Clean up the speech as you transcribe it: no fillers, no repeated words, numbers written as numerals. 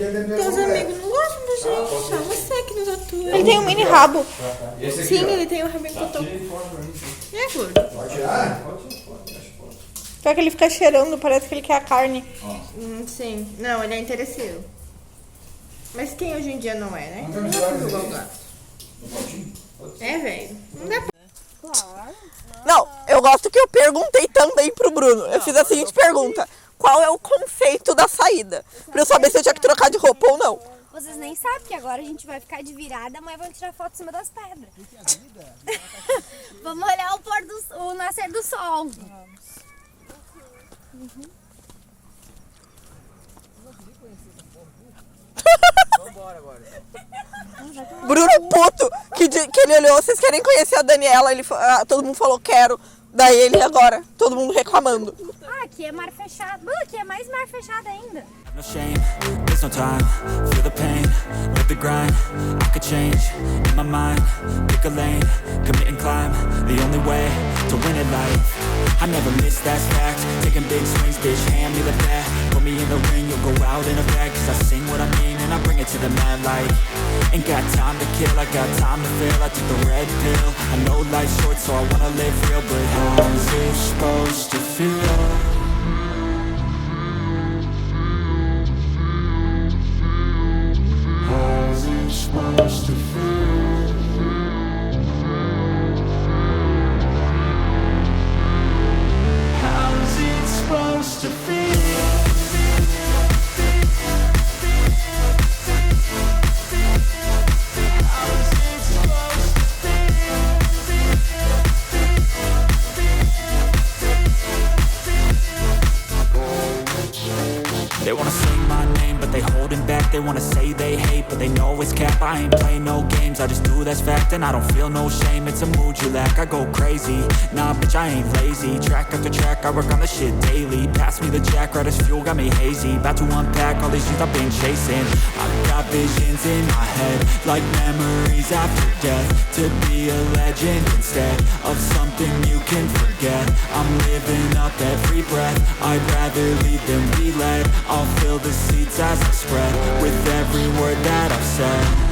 Teus amigos não gostam da gente, só você que nos atua. Ele tem um mini rabo. Sim, ele tem um rabinho cotô. E é gordo. Pode tirar? Pior que ele fica cheirando, parece que ele quer a carne. Sim, não, ele é interesseiro. Mas quem hoje em dia não é, né? Não é tudo igual gato. É, velho. Não dá pra... Claro. Não, eu gosto que eu perguntei também pro Bruno. Eu fiz a seguinte pergunta: qual é o conceito da saída? Pra eu saber se eu tinha que trocar de roupa ou não. Vocês nem sabem que agora a gente vai ficar de virada, amanhã vamos tirar foto em cima das pedras. Vamos olhar o nascer do sol. Vambora agora. Bruno puto, que ele olhou, vocês querem conhecer a Daniela? Todo mundo falou, quero. Daí ele agora, todo mundo reclamando. Ah, aqui é mar fechado. Aqui é mais mar fechado ainda. No shame, there's no time. Feel the pain, live the grind. I could change, in my mind. Pick a lane, commit and climb. The only way to win at life. I never miss, that's fact. Taking big swings, bitch, hand me the bat. Put me in the ring, you'll go out in a bag. Cause I sing what I mean and I bring it to the mad light. Ain't got time to kill, I got time to feel. I took the red pill. I know life's short, so I wanna live real. But how's it supposed to feel? Supposed to feel. How's it supposed to feel? They wanna sing my name, but they holding back. They wanna say they hate, but they know it's cap. I ain't play no games, I just do that's fact. And I don't feel no shame, it's a mood you lack. I go crazy, nah bitch I ain't lazy. Track after track, I work on the shit daily. Pass me the jack, right as fuel, got me hazy. About to unpack all these things I've been chasing. I've got visions in my head, like memories after death. To be a legend instead of something you can forget. I'm living up every breath, I'd rather lead than be led. I'll fill the seats as I spread with every word that I've said.